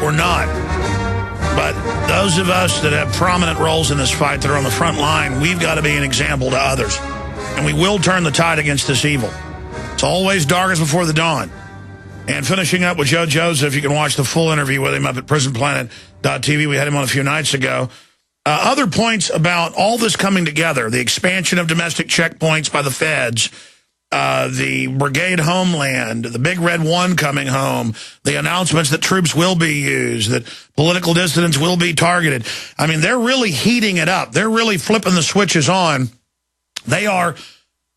or not. But those of us that have prominent roles in this fight that are on the front line, we've got to be an example to others. And we will turn the tide against this evil. It's always darkest before the dawn. And finishing up with Joe Joseph, you can watch the full interview with him up at Prisonplanet.tv. We had him on a few nights ago. Other points about all this coming together, the expansion of domestic checkpoints by the feds, the Brigade Homeland, the Big Red One coming home, the announcements that troops will be used, that political dissidents will be targeted. I mean, they're really heating it up. They're really flipping the switches on. They are,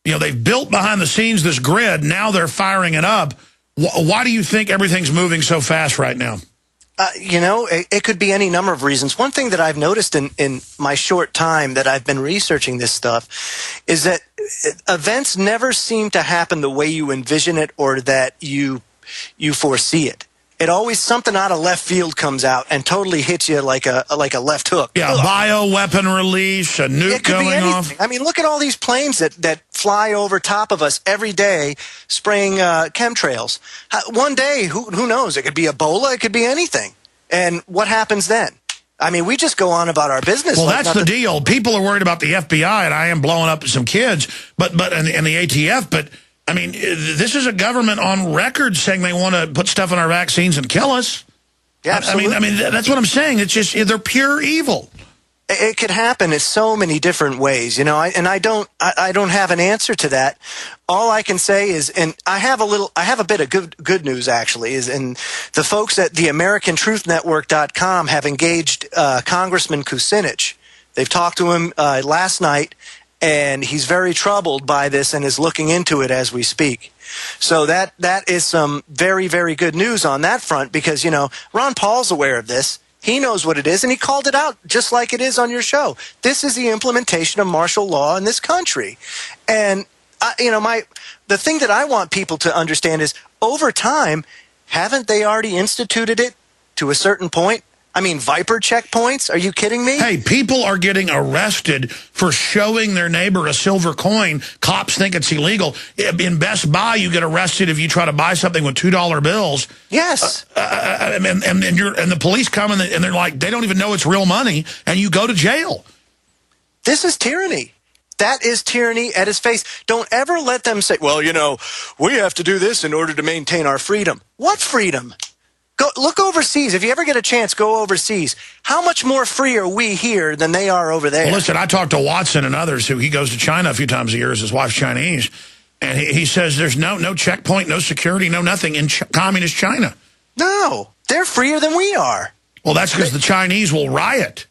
you know, they've built behind the scenes this grid. Now they're firing it up. Why do you think everything's moving so fast right now? You know, it could be any number of reasons. One thing that I've noticed in my short time that I've been researching this stuff is that events never seem to happen the way you envision it or that you foresee it. It always something out of left field comes out and totally hits you like a left hook. Yeah, bioweapon release, a nuke going off. I mean, look at all these planes that fly over top of us every day spraying chemtrails. One day, who knows? It could be Ebola. It could be anything. And what happens then? I mean, we just go on about our business. Well, that's the deal. People are worried about the FBI, and I am blowing up some kids, and the ATF, but I mean, this is a government on record saying they want to put stuff in our vaccines and kill us. Yeah, absolutely. I mean, that's what I'm saying. It's just, they're pure evil. It could happen in so many different ways, you know, I don't have an answer to that. All I can say is, and I have a bit of good news actually, is, and the folks at the AmericanTruthNetwork.com have engaged Congressman Kucinich. They've talked to him last night, and he's very troubled by this and is looking into it as we speak. So that is some very, very good news on that front because, you know, Ron Paul's aware of this. He knows what it is, and he called it out just like it is on your show. This is the implementation of martial law in this country. And, you know, the thing that I want people to understand is over time, haven't they already instituted it to a certain point? I mean, Viper checkpoints? Are you kidding me? Hey, people are getting arrested for showing their neighbor a silver coin. Cops think it's illegal. In Best Buy, you get arrested if you try to buy something with $2 bills. Yes. And the police come and they're like, they don't even know it's real money, and you go to jail. This is tyranny. That is tyranny at its face. Don't ever let them say, well, you know, we have to do this in order to maintain our freedom. What freedom? Go look overseas. If you ever get a chance, go overseas. How much more free are we here than they are over there? Well, listen, I talked to Watson and others he goes to China a few times a year as his wife's Chinese, and he says there's no checkpoint, no security, no nothing in communist China. No, they're freer than we are. Well, that's because the Chinese will riot.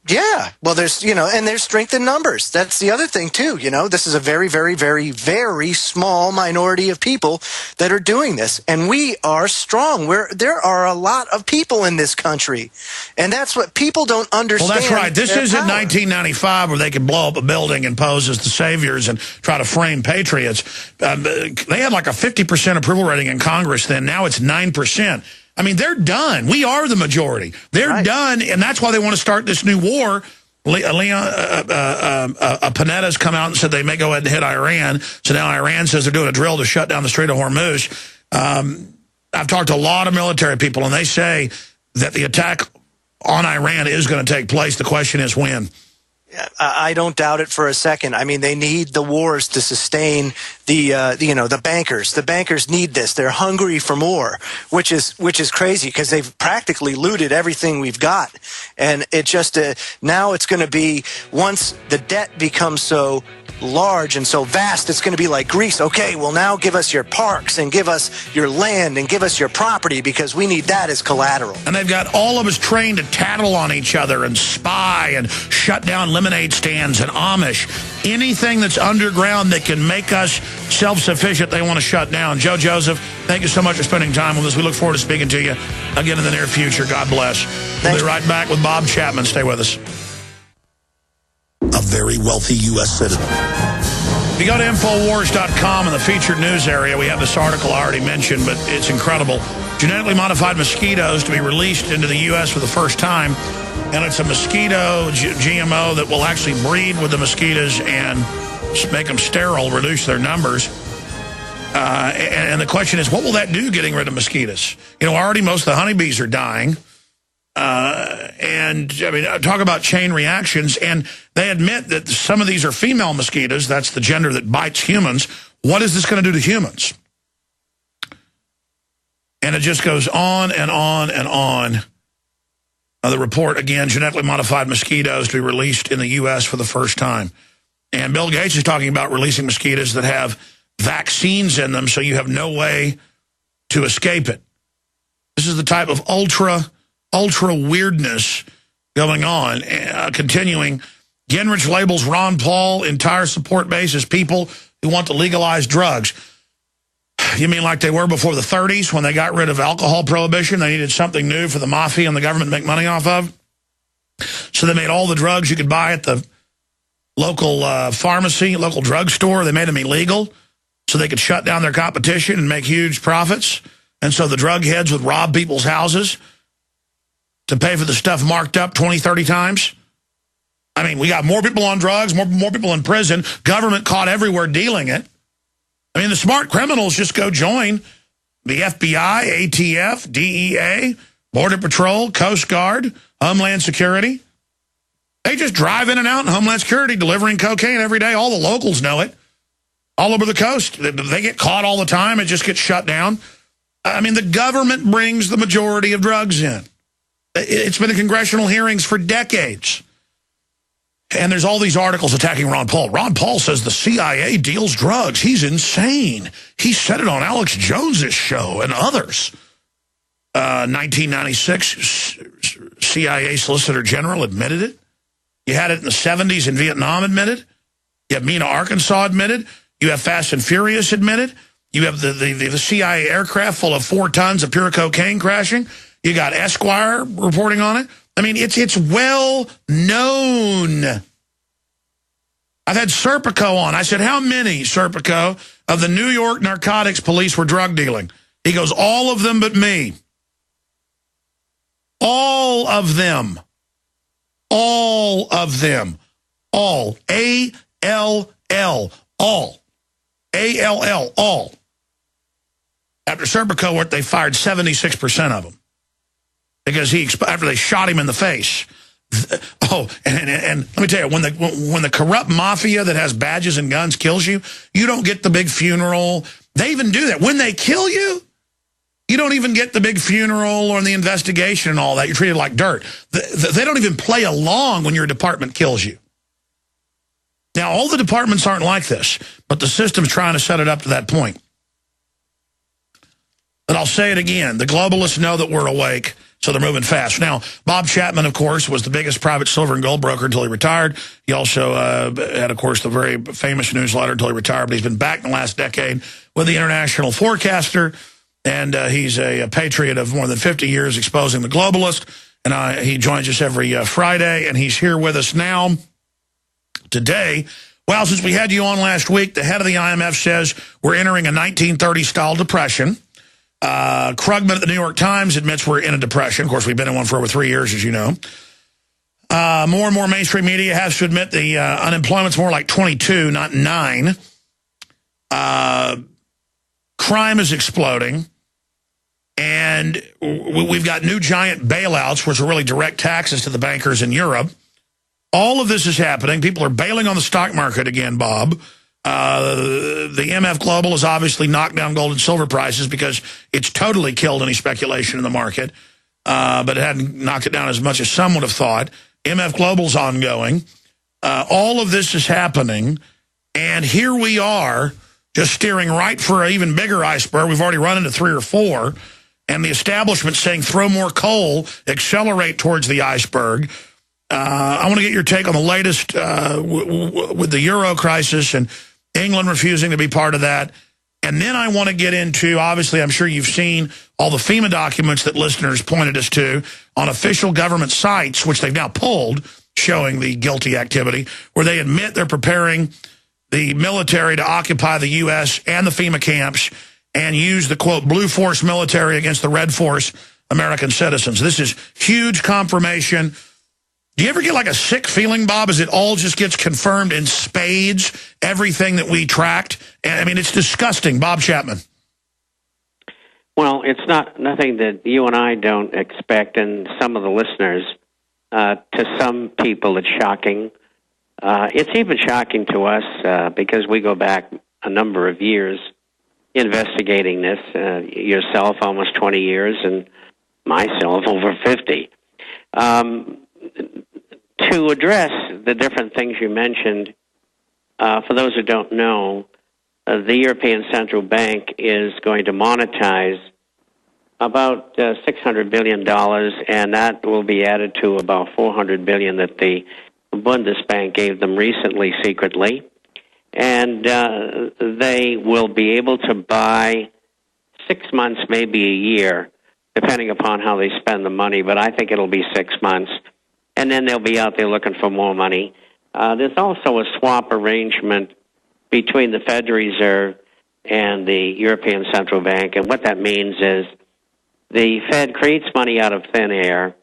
Yeah, well, there's, you know, and there's strength in numbers. That's the other thing, too, you know. This is a very, very, very, very small minority of people that are doing this. And we are strong. There are a lot of people in this country. And that's what people don't understand. Well, that's right. This isn't 1995 where they could blow up a building and pose as the saviors and try to frame patriots. They had like a 50% approval rating in Congress then. Now it's 9%. I mean, they're done. We are the majority. They're done, and that's why they want to start this new war. Panetta's come out and said they may go ahead and hit Iran. So now Iran says they're doing a drill to shut down the Strait of Hormuz. I've talked to a lot of military people, and they say that the attack on Iran is going to take place. The question is when. I don't doubt it for a second. I mean, they need the wars to sustain the bankers. The bankers need this. They're hungry for more, which is crazy because they've practically looted everything we've got. And it just now it's going to be, once the debt becomes so large and so vast, it's going to be like Greece. Okay, well, now give us your parks and give us your land and give us your property because we need that as collateral. And they've got all of us trained to tattle on each other and spy and shut down lemonade stands and Amish. Anything that's underground that can make us self-sufficient, they want to shut down. Joe Joseph, thank you so much for spending time with us. We look forward to speaking to you again in the near future. God bless. We'll be right back with Bob Chapman. Stay with us. A very wealthy U.S. citizen. If you go to Infowars.com in the featured news area, we have this article I already mentioned, but it's incredible. Genetically modified mosquitoes to be released into the U.S. for the first time. And it's a mosquito GMO that will actually breed with the mosquitoes and make them sterile, reduce their numbers. And the question is, what will that do, getting rid of mosquitoes? You know, already most of the honeybees are dying. And, I mean, talk about chain reactions. And they admit that some of these are female mosquitoes. That's the gender that bites humans. What is this going to do to humans? And it just goes on and on and on. The report, again, genetically modified mosquitoes to be released in the U.S. for the first time. And Bill Gates is talking about releasing mosquitoes that have vaccines in them, so you have no way to escape it. This is the type of ultra weirdness going on. Continuing, Gingrich labels Ron Paul entire support base as people who want to legalize drugs. You mean like they were before the 30s when they got rid of alcohol prohibition? They needed something new for the mafia and the government to make money off of? So they made all the drugs you could buy at the local pharmacy, local drugstore, they made them illegal so they could shut down their competition and make huge profits. And so the drug heads would rob people's houses to pay for the stuff marked up 20, 30 times. I mean, we got more people on drugs, more people in prison, government caught everywhere dealing it. I mean, the smart criminals just go join the FBI, ATF, DEA, Border Patrol, Coast Guard, Homeland Security. They just drive in and out in Homeland Security delivering cocaine every day. All the locals know it. All over the coast. They get caught all the time. It just gets shut down. I mean, the government brings the majority of drugs in. It's been in congressional hearings for decades. And there's all these articles attacking Ron Paul. Ron Paul says the CIA deals drugs. He's insane. He said it on Alex Jones's show and others. 1996, CIA Solicitor General admitted it. You had it in the 70s in Vietnam admitted. You have Mena, Arkansas admitted. You have Fast and Furious admitted. You have the CIA aircraft full of 4 tons of pure cocaine crashing. You got Esquire reporting on it. I mean, it's well known. I've had Serpico on. I said, how many, Serpico, of the New York narcotics police were drug dealing? He goes, all of them but me. All of them. All of them. All. A-L-L. All. A-L-L. All. After Serpico, they fired 76% of them. Because after they shot him in the face. Oh, and let me tell you, when the corrupt mafia that has badges and guns kills you, you don't get the big funeral. They even do that. When they kill you, you don't even get the big funeral or the investigation and all that. You're treated like dirt. They don't even play along when your department kills you. Now, all the departments aren't like this, but the system's trying to set it up to that point. But I'll say it again. The globalists know that we're awake, so they're moving fast. Now, Bob Chapman, of course, was the biggest private silver and gold broker until he retired. He also had, of course, the very famous newsletter until he retired, but he's been back in the last decade with the International Forecaster, and he's a patriot of more than 50 years exposing the globalist, and he joins us every Friday, and he's here with us now today. Well, since we had you on last week, the head of the IMF says we're entering a 1930s-style depression. Krugman at the New York Times admits we're in a depression. Of course, we've been in one for over 3 years, as you know. More and more mainstream media has to admit the unemployment's more like 22, not 9. Crime is exploding. And we've got new giant bailouts, which are really direct taxes to the bankers in Europe. All of this is happening. People are bailing on the stock market again, Bob. The MF Global has obviously knocked down gold and silver prices because it's totally killed any speculation in the market. But it hadn't knocked it down as much as some would have thought. MF Global's ongoing. All of this is happening. And here we are just steering right for an even bigger iceberg. We've already run into 3 or 4. And the establishment saying throw more coal, accelerate towards the iceberg. I want to get your take on the latest with the Euro crisis and England refusing to be part of that. And then I want to get into, obviously, I'm sure you've seen all the FEMA documents that listeners pointed us to on official government sites, which they've now pulled, showing the guilty activity, where they admit they're preparing the military to occupy the U.S. and the FEMA camps and use the, quote, blue force military against the red force American citizens. This is huge confirmation. Do you ever get like a sick feeling, Bob, as it all just gets confirmed in spades, everything that we tracked? And I mean, it's disgusting. Bob Chapman. Well, it's nothing that you and I don't expect, and some of the listeners. To some people, it's shocking. It's even shocking to us because we go back a number of years investigating this. Yourself, almost 20 years, and myself, over 50. To address the different things you mentioned, for those who don't know, the European Central Bank is going to monetize about $600 billion, and that will be added to about $400 billion that the Bundesbank gave them recently secretly. And they will be able to buy 6 months, maybe a year, depending upon how they spend the money, but I think it'll be 6 months. And then they'll be out there looking for more money. There's also a swap arrangement between the Federal Reserve and the European Central Bank, and what that means is the Fed creates money out of thin air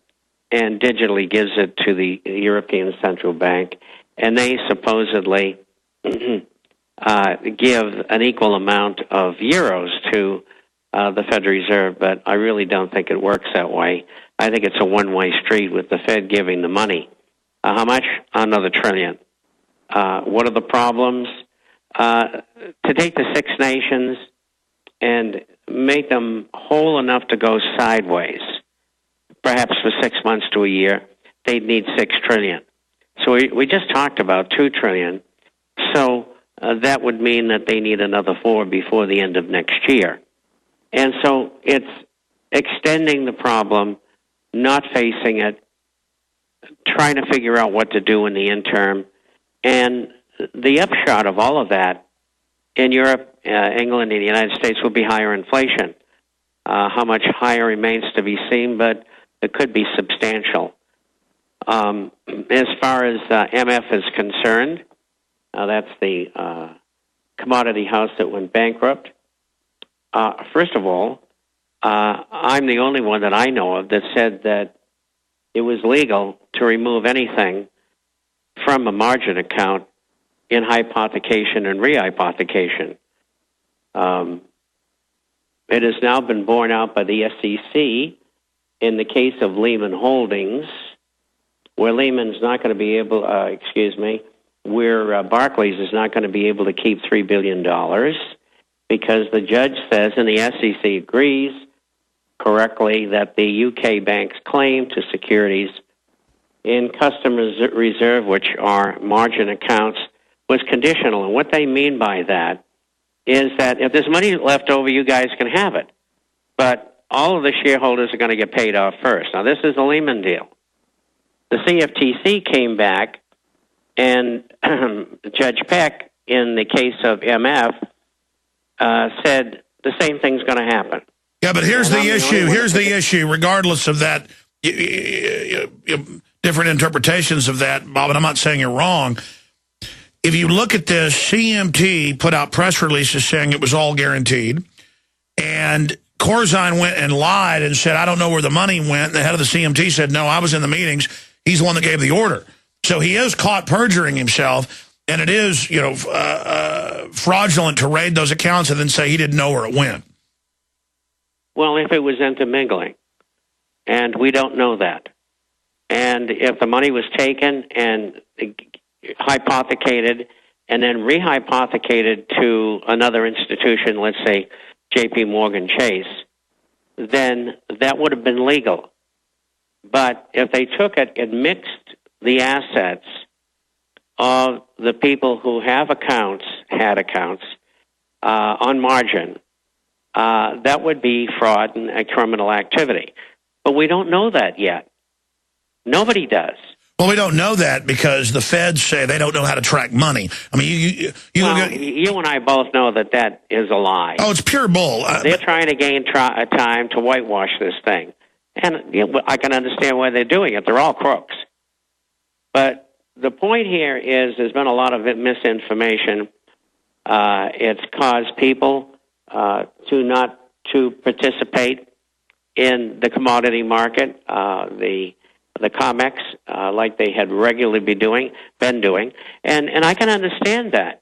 and digitally gives it to the European Central Bank, and they supposedly give an equal amount of euros to the Federal Reserve, but I really don't think it works that way. I think it's a one-way street with the Fed giving the money. How much? Another $1 trillion. What are the problems? To take the 6 nations and make them whole enough to go sideways, perhaps for 6 months to a year, they'd need $6 trillion. So we just talked about $2 trillion. So that would mean that they need another 4 before the end of next year. And so it's extending the problem, not facing it, trying to figure out what to do in the interim. And the upshot of all of that in Europe, England, and the United States will be higher inflation. How much higher remains to be seen, but it could be substantial. As far as MF is concerned, that's the commodity house that went bankrupt. First of all, I'm the only one that I know of that said that it was legal to remove anything from a margin account in hypothecation and rehypothecation. It has now been borne out by the SEC in the case of Lehman Holdings, where Lehman's not going to be able, where Barclays is not going to be able to keep $3 billion because the judge says, and the SEC agrees correctly, that the UK bank's claim to securities in customer reserve, which are margin accounts, was conditional. And what they mean by that is that if there's money left over, you guys can have it. But all of the shareholders are going to get paid off first. Now, this is a Lehman deal. The CFTC came back, and Judge Peck, in the case of MF, said the same thing's going to happen. Yeah, but here's the issue. Here's the issue. Regardless of that, different interpretations of that, Bob, and I'm not saying you're wrong. If you look at this, CMT put out press releases saying it was all guaranteed, and Corzine went and lied and said, I don't know where the money went. The head of the CMT said, no, I was in the meetings. He's the one that gave the order. So he is caught perjuring himself, and it is, fraudulent to raid those accounts and then say he didn't know where it went. Well, if it was intermingling, and we don't know that. And if the money was taken and hypothecated and then rehypothecated to another institution, let's say J.P. Morgan Chase, then that would have been legal. But if they took it and mixed the assets of the people who had accounts on margin, that would be fraud and a criminal activity. But we don't know that yet. Nobody does. Well, we don't know that because the feds say they don't know how to track money. I mean, you and I both know that that is a lie. Oh, it's pure bull. They're trying to gain time to whitewash this thing. And I can understand why they're doing it. They're all crooks. But the point here is there's been a lot of misinformation. It's caused people to participate in the commodity market. The the COMEX like they had regularly been doing, and I can understand that.